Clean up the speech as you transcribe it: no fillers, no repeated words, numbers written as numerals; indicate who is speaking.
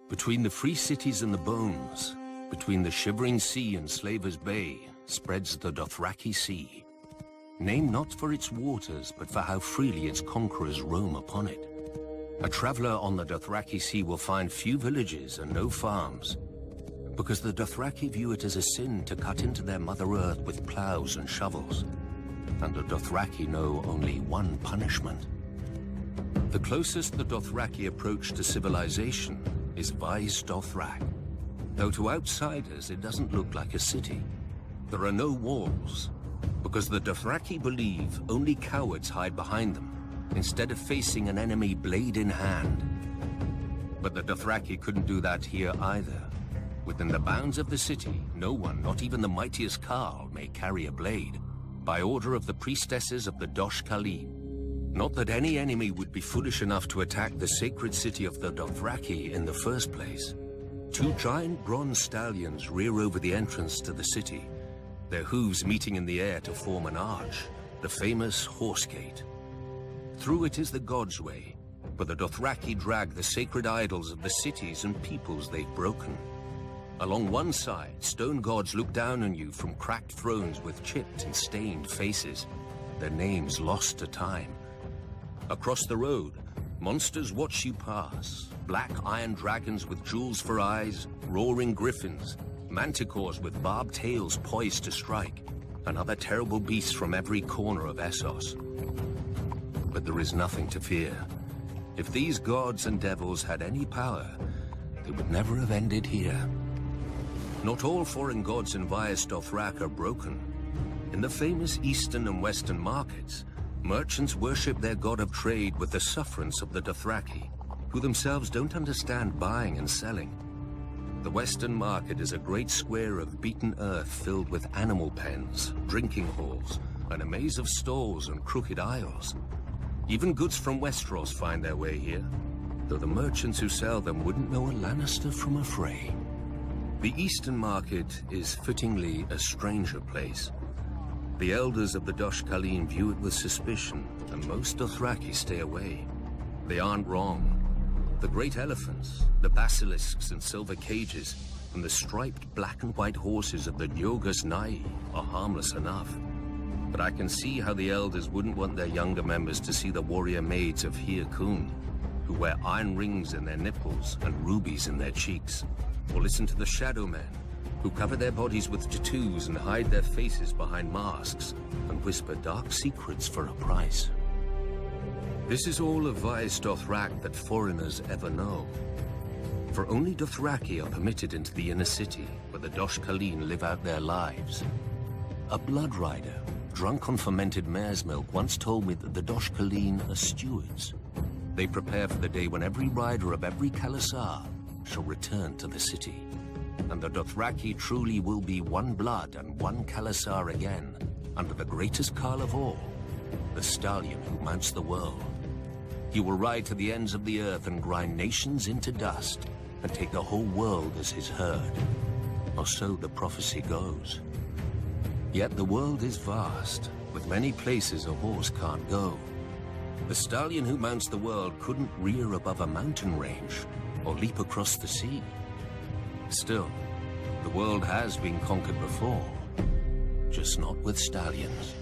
Speaker 1: Between the free cities and the bones, between the shivering sea and Slaver's Bay, spreads the Dothraki Sea. Named not for its waters, but for how freely its conquerors roam upon it. A traveler on the Dothraki Sea will find few villages and no farms, because the Dothraki view it as a sin to cut into their Mother Earth with plows and shovels. And the Dothraki know only one punishment. The closest the Dothraki approach to civilization is Vaes Dothrak. Though to outsiders it doesn't look like a city. There are no walls, because the Dothraki believe only cowards hide behind them, instead of facing an enemy blade in hand. But the Dothraki couldn't do that here either. Within the bounds of the city, no one, not even the mightiest Khal, may carry a blade, by order of the priestesses of the Dosh Khaleen. Not that any enemy would be foolish enough to attack the sacred city of the Dothraki in the first place. Two giant bronze stallions rear over the entrance to the city, their hooves meeting in the air to form an arch, the famous Horse Gate. Through it is the God's Way, where the Dothraki drag the sacred idols of the cities and peoples they've broken. Along one side, stone gods look down on you from cracked thrones with chipped and stained faces, their names lost to time. Across the road, monsters watch you pass. Black iron dragons with jewels for eyes, roaring griffins, manticores with barbed tails poised to strike, and other terrible beasts from every corner of Essos. But there is nothing to fear. If these gods and devils had any power, they would never have ended here. Not all foreign gods in Vaes Dothrak are broken. In the famous eastern and western markets, merchants worship their god of trade with the sufferance of the Dothraki, who themselves don't understand buying and selling. The western market is a great square of beaten earth filled with animal pens, drinking halls, and a maze of stalls and crooked aisles. Even goods from Westeros find their way here, though the merchants who sell them wouldn't know a Lannister from a Frey. The eastern market is fittingly a stranger place. The elders of the Dosh Khaleen view it with suspicion, and most Dothraki stay away. They aren't wrong. The great elephants, the basilisks in silver cages, and the striped black and white horses of the Diogus Nai are harmless enough. But I can see how the elders wouldn't want their younger members to see the warrior maids of Hir Kun, who wear iron rings in their nipples and rubies in their cheeks, or listen to the Shadow Men, who cover their bodies with tattoos and hide their faces behind masks and whisper dark secrets for a price. This is all of Vaes Dothrak that foreigners ever know. For only Dothraki are permitted into the inner city, where the Dosh Khaleen live out their lives. A blood rider, drunk on fermented mare's milk, once told me that the Dosh Khaleen are stewards. They prepare for the day when every rider of every Khalasar shall return to the city. And the Dothraki truly will be one blood and one Khalasar again, under the greatest Khal of all, the stallion who mounts the world. He will ride to the ends of the earth and grind nations into dust, and take the whole world as his herd. Or so the prophecy goes. Yet the world is vast, with many places a horse can't go. The stallion who mounts the world couldn't rear above a mountain range, or leap across the sea. Still, the world has been conquered before, just not with stallions.